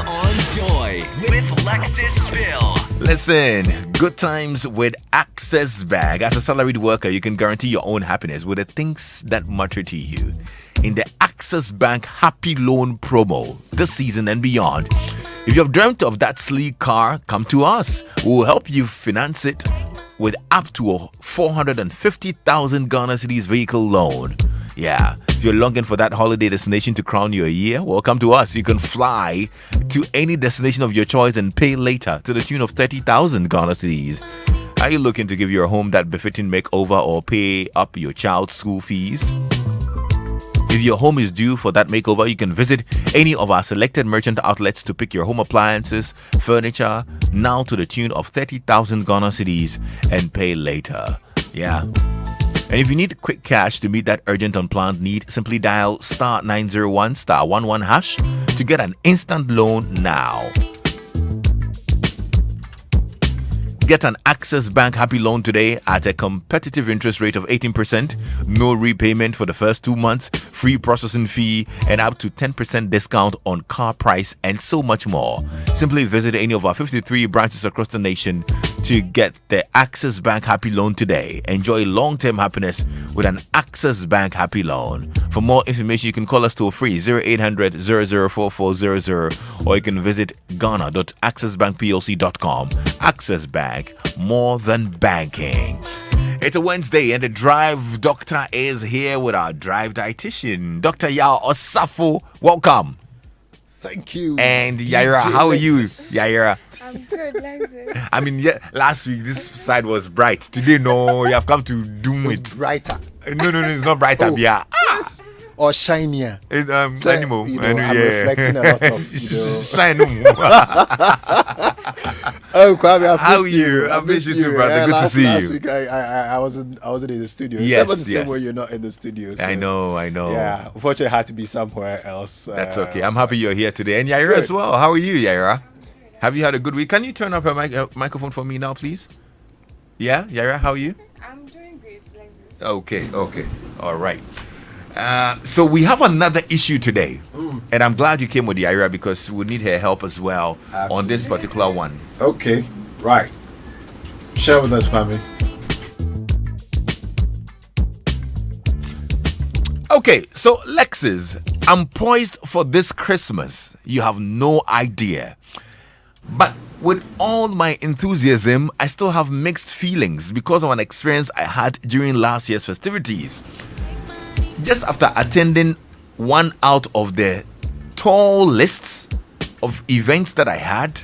on Joy with Lexus Bill. Listen, good times with Access Bank. As a salaried worker, you can guarantee your own happiness with the things that matter to you. In the Access Bank Happy Loan promo this season and beyond. If you have dreamt of that sleek car, come to us. We'll help you finance it with up to a 450,000 Ghana Cedis vehicle loan. Yeah, if you're longing for that holiday destination to crown you a year, well, come to us. You can fly to any destination of your choice and pay later to the tune of 30,000 Ghana Cedis. Are you looking to give your home that befitting makeover or pay up your child's school fees? If your home is due for that makeover, you can visit any of our selected merchant outlets to pick your home appliances, furniture, now to the tune of 30,000 Ghana Cedis and pay later. Yeah. And if you need quick cash to meet that urgent unplanned need, simply dial star 901 star 11 hash to get an instant loan now. Get an Access Bank Happy Loan today at a competitive interest rate of 18%, no repayment for the first 2 months, free processing fee, and up to 10% discount on car price, and so much more. Simply visit any of our 53 branches across the nation to get the Access Bank Happy Loan today. Enjoy long-term happiness with an Access Bank Happy Loan. For more information, you can call us toll free 0800 004400, or you can visit ghana.accessbankplc.com. Access Bank, more than banking. It's a Wednesday and the Drive Doctor is here with our Drive Dietitian, Dr. Yao Osafo. Welcome. Thank you. And Yaira, how are you, Yaira? I'm good, Lexus. I mean, yeah, last week this side was bright. Today, no, you have come to doom it. Brighter. No, it's not brighter. Oh, Yeah. Or shinier. So, animal. I'm reflecting a lot of, Shine. Oh, Kwame, How are you? I miss you too, brother. Good to see last you. Week I wasn't in the studio. It's Yes, never the same yes. when you're not in the studio. So, I know. Yeah, unfortunately, I had to be somewhere else. That's okay. I'm happy you're here today. And Yaira as well. How are you, Yaira? Have you had a good week? Can you turn up a microphone for me now, please? Yeah, Yaira, how are you? I'm doing great, Lexus. Okay. All right. So we have another issue today. And I'm glad you came with Yaira because we need her help as well on this particular one. Okay, right. Share with us, Kwame. Okay, so Lexus, I'm poised for this Christmas. You have no idea. But with all my enthusiasm, I still have mixed feelings because of an experience I had during last year's festivities. Just after attending one out of the tall lists of events that I had,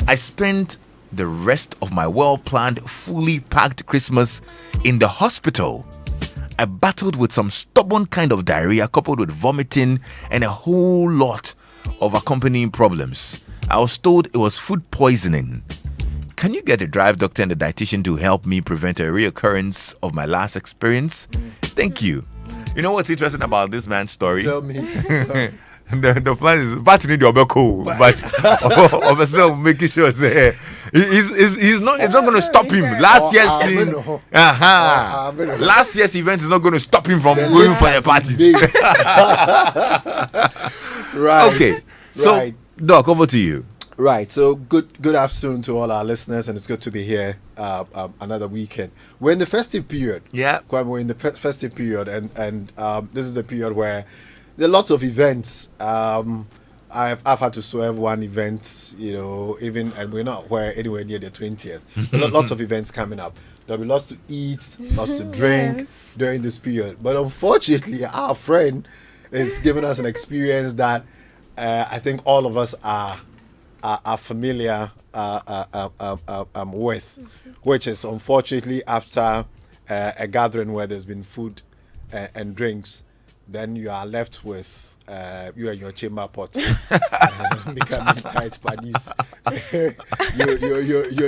I spent the rest of my well-planned, fully packed Christmas in the hospital. I battled with some stubborn kind of diarrhea coupled with vomiting and a whole lot of accompanying problems. I was told it was food poisoning. Can you get a Drive Doctor and a dietitian to help me prevent a reoccurrence of my last experience? Thank you. You know what's interesting about this man's story? Tell me. The plan is batting the obeko, but obviously making sure he's not going to stop him. Last year's event is not going to stop him from going for the parties. Right. Okay, so right. Doc, over to you. Right. So good afternoon to all our listeners, and it's good to be here another weekend. We're in the festive period. Yeah. We're in the festive period, and this is a period where there are lots of events. I've had to swerve one event, and we're not anywhere near the 20th. There are lots of events coming up. There'll be lots to eat, lots to drink during this period. But unfortunately, our friend is giving us an experience that I think all of us are familiar with, which is unfortunately after a gathering where there's been food and drinks, then you are left with you and your chamber pot becoming tight buddies.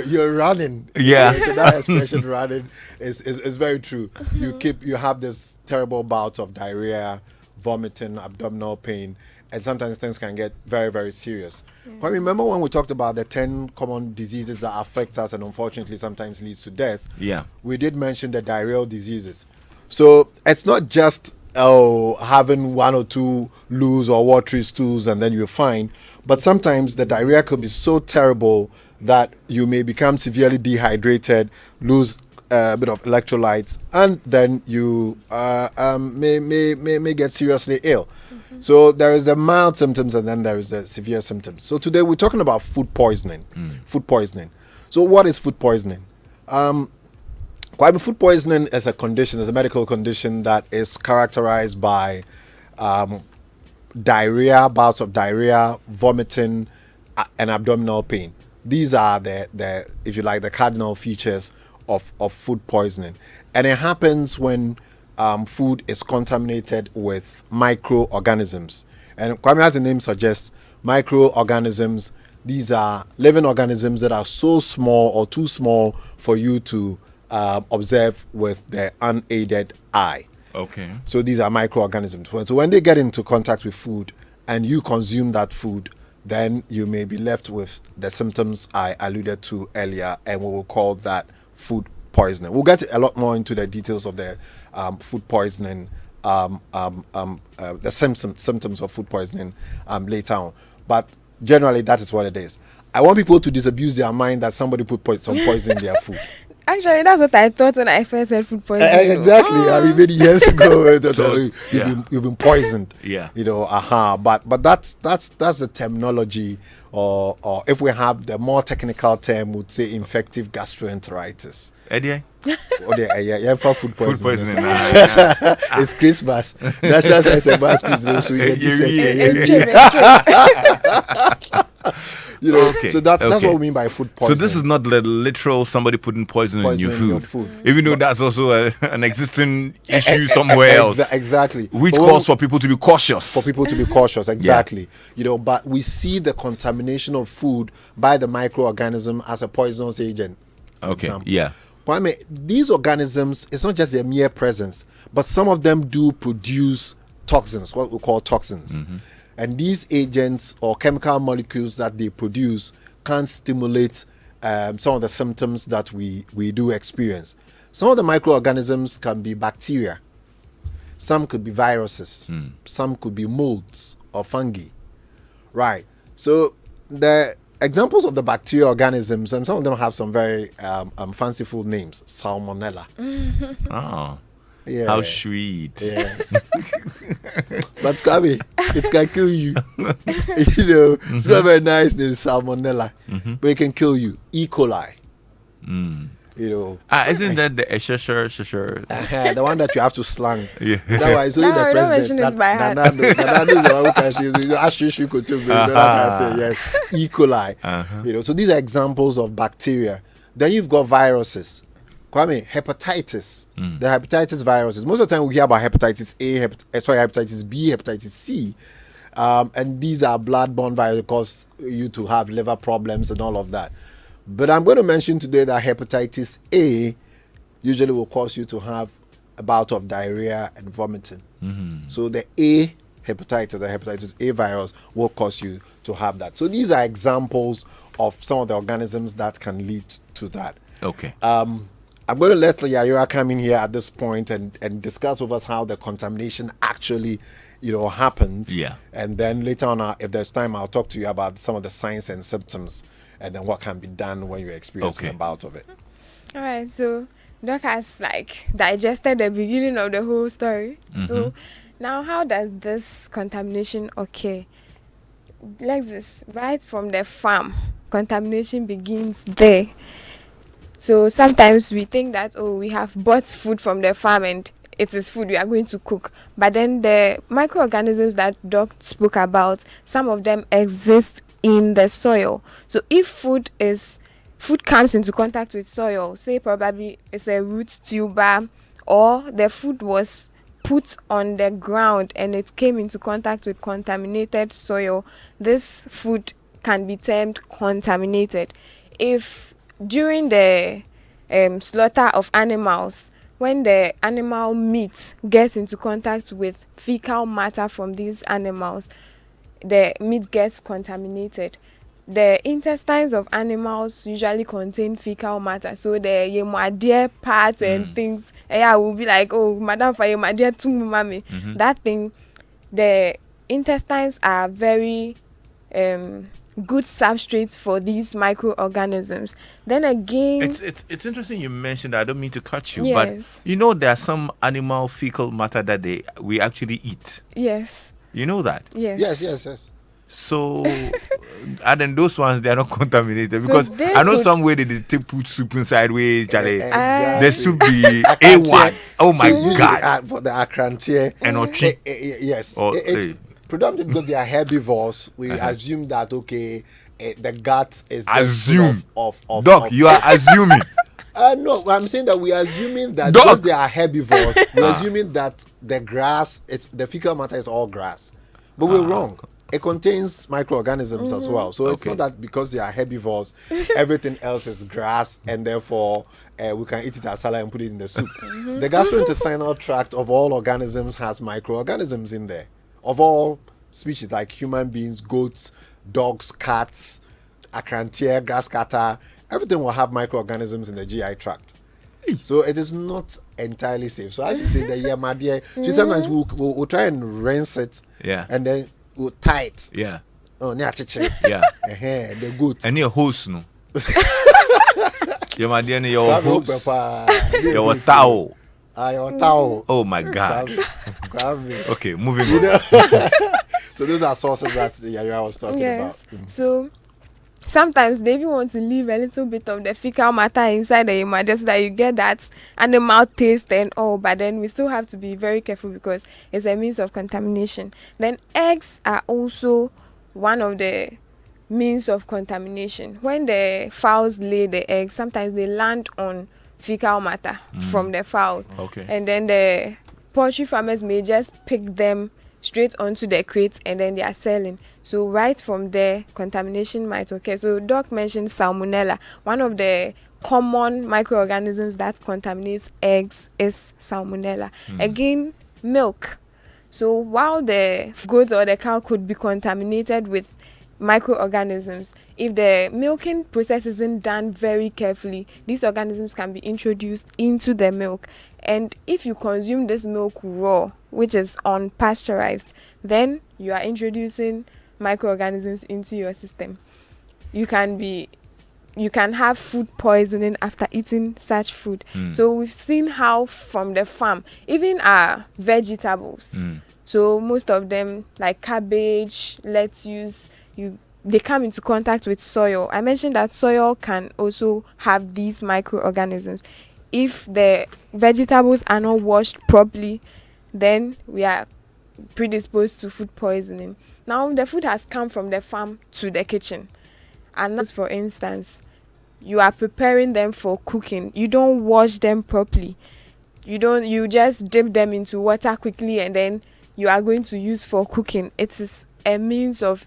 you're running. Yeah. So that expression running is very true. You have this terrible bout of diarrhea, vomiting, abdominal pain, and sometimes things can get very, very serious. But remember when we talked about the 10 common diseases that affect us and unfortunately sometimes leads to death? Yeah. We did mention the diarrheal diseases. So it's not just having one or two loose or watery stools and then you're fine. But sometimes the diarrhea could be so terrible that you may become severely dehydrated, lose a bit of electrolytes, and then you may get seriously ill. So there is the mild symptoms and then there is the severe symptoms. So today we're talking about food poisoning. Food poisoning. So what is food poisoning? Food poisoning is a medical condition that is characterized by diarrhea, bouts of diarrhea, vomiting, and abdominal pain. These are the if you like, the cardinal features of food poisoning. And it happens when food is contaminated with microorganisms. And Kwame, as the name suggests, microorganisms, these are living organisms that are so small or too small for you to observe with the unaided eye. Okay. So these are microorganisms. So when they get into contact with food and you consume that food, then you may be left with the symptoms I alluded to earlier, and we will call that food poisoning. We'll get a lot more into the details of the food poisoning, the symptoms of food poisoning later on. But generally, that is what it is. I want people to disabuse their mind that somebody put some poison in their food. Actually, that's what I thought when I first said food poisoning. Exactly. I mean, many years ago, So, you've been poisoned. Yeah. But that's the terminology, or if we have the more technical term, would say infective gastroenteritis. Eddie? For food poisoning. Food poisoning. It's Christmas. National Science and Maths Quiz. So we get Okay, so that's okay. what we mean by food poisoning. So this is not the literal somebody putting poison in your food. Even though that's also an existing issue somewhere else. Exactly. Which calls for people to be cautious. Exactly. But we see the contamination of food by the microorganism as a poisonous agent. Okay. Example. Yeah. Kwame, these organisms, it's not just their mere presence, but some of them do produce toxins, what we call toxins. And these agents or chemical molecules that they produce can stimulate some of the symptoms that we do experience. Some of the microorganisms can be bacteria. Some could be viruses. Some could be molds or fungi. Right. So the examples of the bacteria organisms, and some of them have some very fanciful names. Salmonella. Oh. Yeah. How sweet. Yes. But Kwame, it can kill you. It's not very nice name, Salmonella. But it can kill you. E. coli. Isn't that the sure? The one that you have to slang. Yeah. That one is only the don't president. mention it by heart. Nana knows the one who can say, yes, E. coli. So these are examples of bacteria. Then you've got viruses. Kwame, hepatitis. The hepatitis viruses. Most of the time we hear about hepatitis A, hepatitis B, hepatitis C. And these are blood-borne viruses that cause you to have liver problems and all of that. But I'm going to mention today that hepatitis A usually will cause you to have a bout of diarrhea and vomiting. So the A hepatitis, the hepatitis A virus, will cause you to have that. So these are examples of some of the organisms that can lead to that. Okay. I'm going to let Yayira come in here at this point and discuss with us how the contamination actually, happens. Yeah. And then later on, if there's time, I'll talk to you about some of the signs and symptoms, and then what can be done when you're experiencing a bout of it. All right. So Doc has digested the beginning of the whole story. So now, how does this contamination occur? Lexus, right from the farm, contamination begins there. So sometimes we think that, we have bought food from the farm and it is food we are going to cook. But then the microorganisms that Doc spoke about, some of them exist in the soil. So if food comes into contact with soil, say probably it's a root tuber, or the food was put on the ground and it came into contact with contaminated soil, this food can be termed contaminated. If during the slaughter of animals, when the animal meat gets into contact with fecal matter from these animals, the meat gets contaminated. The intestines of animals usually contain fecal matter, so the yemuadie parts and things, yeah, we'll be like, oh, Madam Faye, my dear to mommy. That thing, the intestines are very good substrates for these microorganisms. Then again, it's interesting you mentioned that. I don't mean to cut you, yes. but you know there's some animal fecal matter that we actually eat. Yes. You know that? Yes. So, and then those ones, they are not contaminated, So because they I know could- some way they put soup inside way, Charlie. Exactly. There should be A1. Oh my So usually God. for the akrantie And Ochi. yes, Or, it's predominantly because they are herbivores. We assume that the gut is just Assume. of Doc, you are assuming. no, I'm saying that we are assuming that Dog. because they are herbivores, we're assuming that the grass, the fecal matter is all grass. But we're wrong. It contains microorganisms as well. So it's Okay. not that because they are herbivores, everything else is grass, and therefore we can eat it as salad and put it in the soup. The gastrointestinal tract of all organisms has microorganisms in there, of all species, like human beings, goats, dogs, cats, akrantia, grass cutter. Everything will have microorganisms in the GI tract. So it is not entirely safe. So as you say, the my dear, sometimes we'll try and rinse it, Yeah. and then we'll tie it. Yeah. Oh, yeah, Yeah. the goat. And your host, no. You're my dear, your Grab your host. papa. Your towel. Your towel. Oh my God. Grab me. Okay, moving on. So those are sources that I was talking Yes. about. So sometimes they even want to leave a little bit of the fecal matter inside the image so that you get that animal taste and all. But then we still have to be very careful because it's a means of contamination. Then eggs are also one of the means of contamination. When the fowls lay the eggs, sometimes they land on fecal matter from the fowls. Okay. And then the poultry farmers may just pick them straight onto the crate and then they are selling. So right from there, contamination might occur. So Doc mentioned salmonella. One of the common microorganisms that contaminates eggs is salmonella. Again, milk. So while the goat or the cow could be contaminated with microorganisms, if the milking process isn't done very carefully, these organisms can be introduced into the milk. And if you consume this milk raw, which is unpasteurized, then you are introducing microorganisms into your system. You can have food poisoning after eating such food. So we've seen how from the farm, even our vegetables, so most of them like cabbage, lettuce, they come into contact with soil. I mentioned that soil can also have these microorganisms. If the vegetables are not washed properly, then we are predisposed to food poisoning. Now the food has come from the farm to the kitchen, and for instance, you are preparing them for cooking. You don't wash them properly. You just dip them into water quickly and then you are going to use for cooking. It is a means of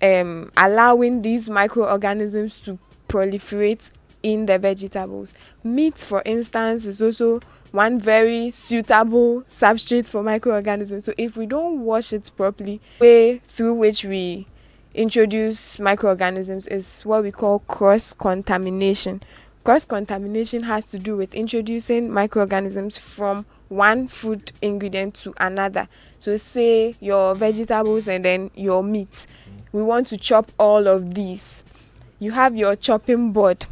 allowing these microorganisms to proliferate in the vegetables. Meat, for instance, is also one very suitable substrate for microorganisms. So if we don't wash it properly, the way through which we introduce microorganisms is what we call cross-contamination. Cross-contamination has to do with introducing microorganisms from one food ingredient to another. So say your vegetables and then your meat. We want to chop all of these. You have your chopping board.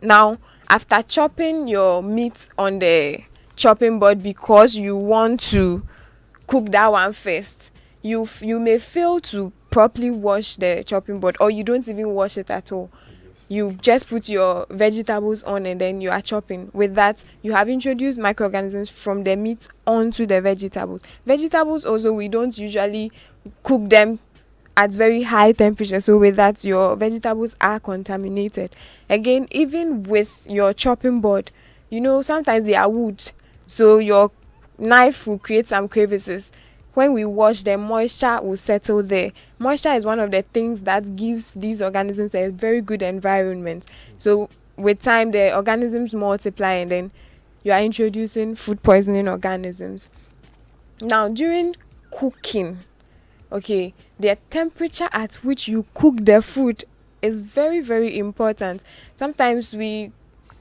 Now, after chopping your meat on the chopping board because you want to cook that one first, you may fail to properly wash the chopping board, or you don't even wash it at all. You just put your vegetables on and then you are chopping. With that, you have introduced microorganisms from the meat onto the vegetables. Vegetables also, we don't usually cook them at very high temperature, so with that your vegetables are contaminated. Again, even with your chopping board, sometimes they are wood, so your knife will create some crevices. When we wash them, moisture will settle there. Moisture is one of the things that gives these organisms a very good environment. So with time, the organisms multiply and then you are introducing food poisoning organisms. Now, during cooking, okay, the temperature at which you cook the food is very, very important. Sometimes we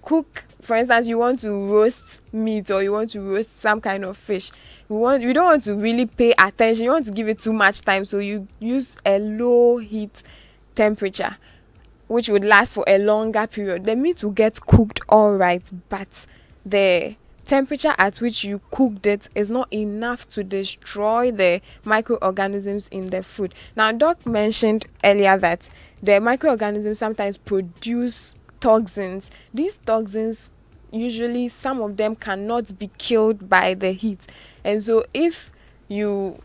cook, for instance, you want to roast meat or you want to roast some kind of fish, you don't want to really pay attention, you want to give it too much time, so you use a low heat temperature which would last for a longer period. The meat will get cooked all right, but the temperature at which you cooked it is not enough to destroy the microorganisms in the food. Now, Doc mentioned earlier that the microorganisms sometimes produce toxins. These toxins, usually some of them cannot be killed by the heat, and so if you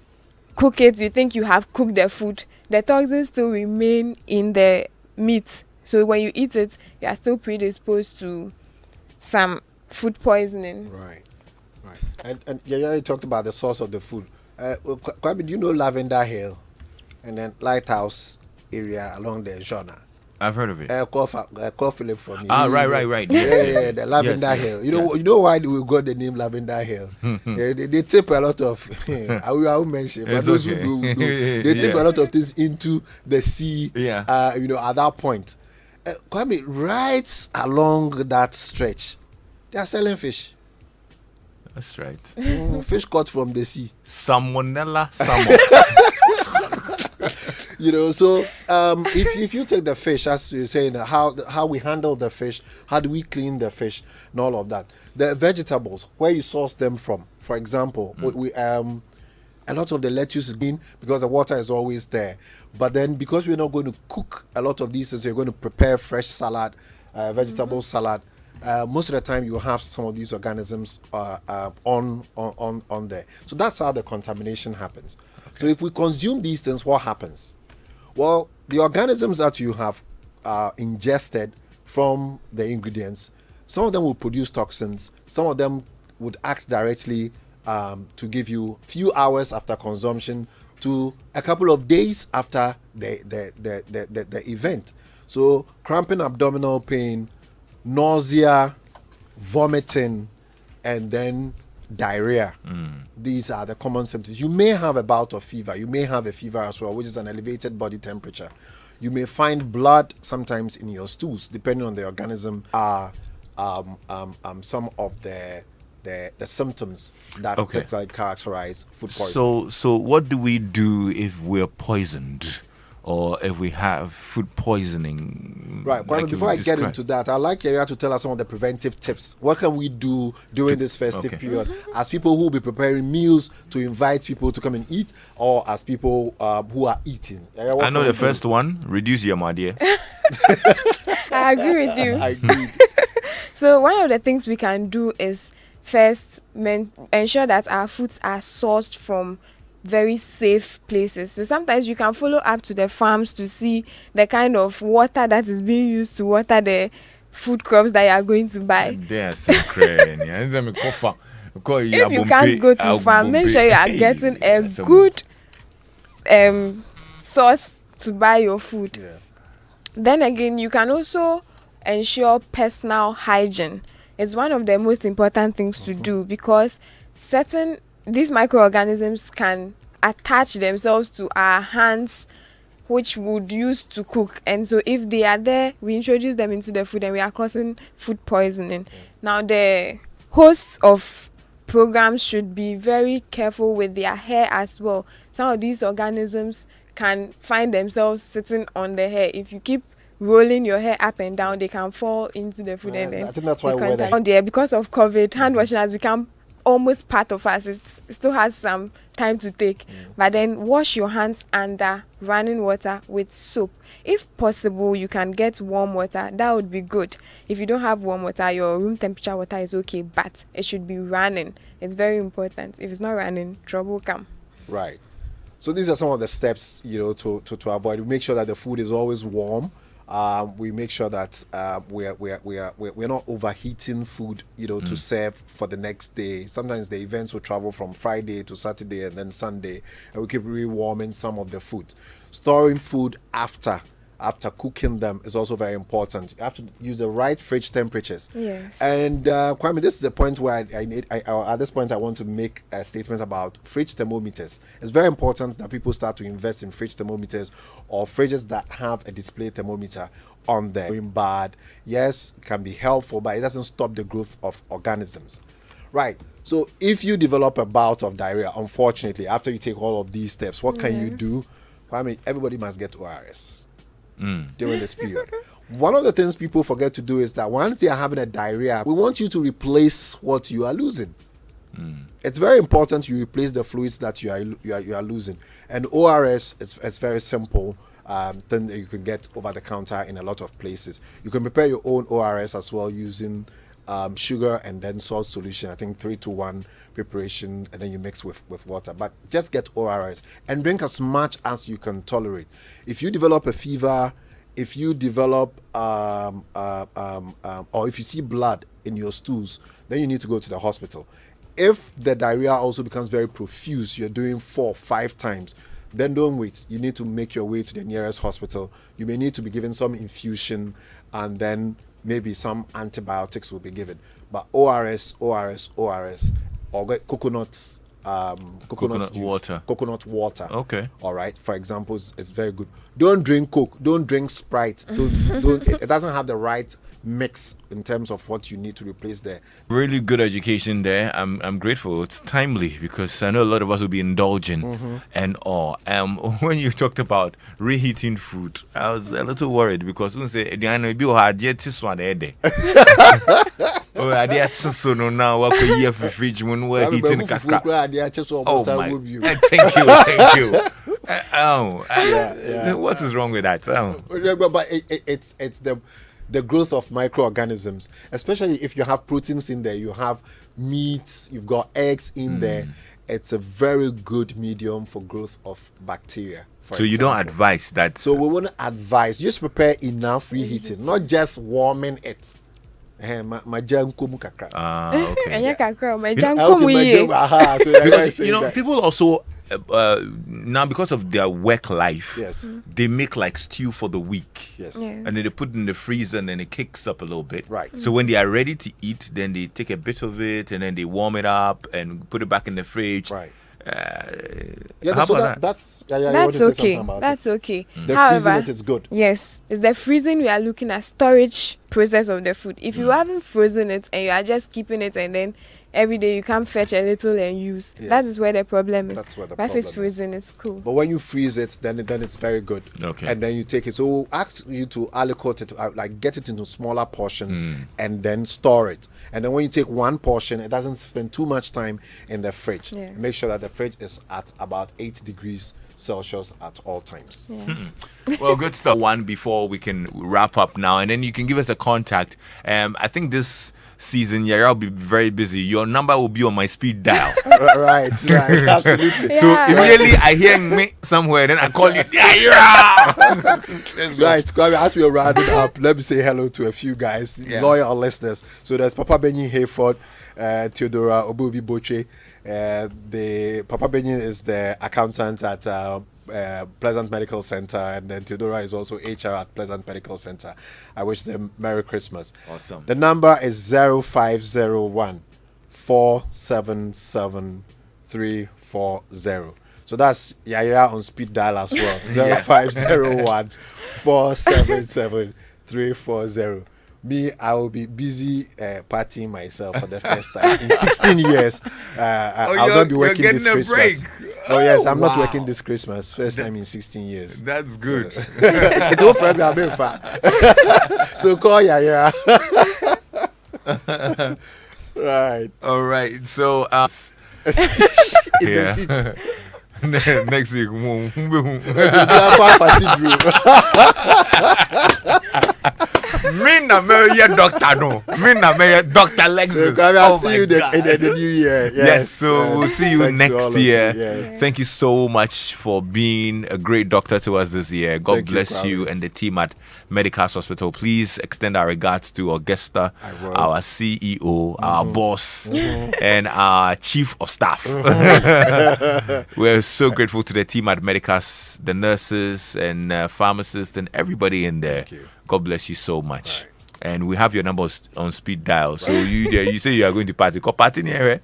cook it, you think you have cooked the food, the toxins still remain in the meat, so when you eat it, you are still predisposed to some food poisoning. Right. And you talked about the source of the food. Kwame, do you know Lavender Hill and then Lighthouse area along the Jona? I've heard of it. Call Philip from you. Right. Yeah, the Lavender Yes. Hill. You know why we got the name Lavender Hill? They tip a lot of. I will mention, but It's those okay. who do, they tip a lot of things into the sea. Yeah. At that point, Kwame, right along that stretch, they are selling fish. That's right. Fish caught from the sea. Salmonella salmon. So if you take the fish, as you're saying, how we handle the fish, how do we clean the fish, and all of that. The vegetables, where you source them from. For example, we a lot of the lettuce is green because the water is always there. But then because we're not going to cook a lot of these things, you're going to prepare fresh salad, vegetable salad. Most of the time you have some of these organisms on there. So that's how the contamination happens. Okay. So if we consume these things, what happens? Well, the organisms that you have ingested from the ingredients, some of them will produce toxins, some of them would act directly to give you few hours after consumption to a couple of days after the event. So cramping, abdominal pain, nausea, vomiting, and then diarrhea. These are the common symptoms. You may have a bout of fever. You may have a fever as well, which is an elevated body temperature. You may find blood sometimes in your stools, depending on the organism. Some of the symptoms that typically characterize food poisoning. So what do we do if we're poisoned? Or if we have food poisoning? Right. Like before I get into that, I'd like you to tell us some of the preventive tips. What can we do during this festive period as people who will be preparing meals to invite people to come and eat, or as people who are eating? I know the first one, reduce your idea. I agree with you. I agree. So one of the things we can do is first ensure that our foods are sourced from very safe places. So sometimes you can follow up to the farms to see the kind of water that is being used to water the food crops that you are going to buy. If you can't go to farm, make sure you are getting a good source to buy your food. Yeah. Then again, you can also ensure personal hygiene. It's one of the most important things to do, because these microorganisms can attach themselves to our hands, which we would use to cook. And so if they are there, we introduce them into the food and we are causing food poisoning. Now, the hosts of programs should be very careful with their hair as well. Some of these organisms can find themselves sitting on the hair. If you keep rolling your hair up and down, they can fall into the food. And then I think that's why we're on there. Because of COVID, hand washing has become almost part of us. It still has some time to take, but then wash your hands under running water with soap. If possible, you can get warm water. That would be good. If you don't have warm water, your room temperature water is okay, but it should be running. It's very important. If it's not running, trouble come. Right. So these are some of the steps, to avoid. We make sure that the food is always warm. We make sure that we're not overheating food, to serve for the next day. Sometimes the events will travel from Friday to Saturday and then Sunday, and we keep rewarming some of the food. Storing food after after cooking them is also very important. You have to use the right fridge temperatures. Yes. And Kwame, this is the point where at this point I want to make a statement about fridge thermometers. It's very important that people start to invest in fridge thermometers or fridges that have a display thermometer on there. Going bad, yes, can be helpful, but it doesn't stop the growth of organisms. Right. So if you develop a bout of diarrhea, unfortunately, after you take all of these steps, what can you do? Kwame, everybody must get ORS. During this period. One of the things people forget to do is that once they are having a diarrhea, we want you to replace what you are losing. It's very important you replace the fluids that you are losing. And ORS is very simple. Thing that you can get over the counter in a lot of places. You can prepare your own ORS as well using sugar and then salt solution. I think 3-to-1 preparation, and then you mix with water. But just get ORS and drink as much as you can tolerate. If you develop a fever, if you develop or if you see blood in your stools, then you need to go to the hospital. If the diarrhea also becomes very profuse, you're doing 4-5 times, then don't wait. You need to make your way to the nearest hospital. You may need to be given some infusion, and then maybe some antibiotics will be given. But ORS, or get coconut water. Coconut water. Okay. All right. For example, it's very good. Don't drink Coke. Don't drink Sprite. Don't. It doesn't have the right mix in terms of what you need to replace there. Really good education there. I'm grateful. It's timely because I know a lot of us will be indulging and all. When you talked about reheating food, I was a little worried because when say I know be hard yet this one there. Oh, I did so no now what could you for fridge when we're eating kakra. Oh my. Thank you. What is wrong with that? But it's the growth of microorganisms, especially if you have proteins in there, you have meats, you've got eggs in there. It's a very good medium for growth of bacteria. So you don't advise that? So we want to advise, just prepare enough reheating, not just warming it. Okay. Because people also now because of their work life, yes, they make like stew for the week. Yes. And then they put it in the freezer and then it kicks up a little bit. Right. So when they are ready to eat, then they take a bit of it and then they warm it up and put it back in the fridge. Right. How so about that's okay. That's okay. The However, freezing it is good. Yes, it's the freezing we are looking at, storage process of the food. If you haven't frozen it and you are just keeping it and then every day you can fetch a little and use, that is where the problem is. That's where the but if it's problem is. freezing, it's cool. But when you freeze it, then it's very good. Okay. And then you take it. So we'll ask you to allocate it, like get it into smaller portions and then store it. And then when you take one portion, it doesn't spend too much time in the fridge. Yes. Make sure that the fridge is at about 8 degrees Celsius at all times. Yeah. Well, good stuff. One before we can wrap up now, and then you can give us a contact. I think this season, I'll be very busy. Your number will be on my speed dial. right, absolutely. Yeah. So immediately I hear me somewhere, then I call you. Right, as we are rounding up, let me say hello to a few guys, loyal listeners. So there's Papa Benny Hayford, Theodora Obubi Boche. The Papa Benny is the accountant at Pleasant Medical Center, and then Theodora is also HR at Pleasant Medical Center. I wish them Merry Christmas. Awesome. The number is 0501 477 340. So that's Yaira on speed dial as well. 0501 477 340. Me, I will be busy partying myself for the first time in 16 years. I'll not be working this Christmas. Oh yes, I'm not working this Christmas. First time in 16 years. That's good. It's all for me. I'm being fat. So call Yaira. Right. All right. So next week. Me na me doctor no. Me na me Dr. Lexus. So, I'll see you in the new year. Yes, so we'll see you Thanks to all next of year. you, yeah. Thank you so much for being a great doctor to us this year. God Thank you, bless you Crowley. and the team at Medicast Hospital. Please extend our regards to Augusta, I will. our CEO, our boss, and our chief of staff. We're so grateful to the team at Medicast, the nurses and pharmacists and everybody in there. Thank you. God bless you so much. Right. And we have your numbers on speed dial. So you there, you say you are going to party. Go party near.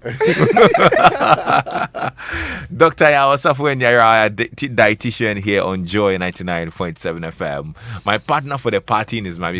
Dr. Yawasafo and Yara, dietitian here on Joy 99.7 FM. My partner for the partying is my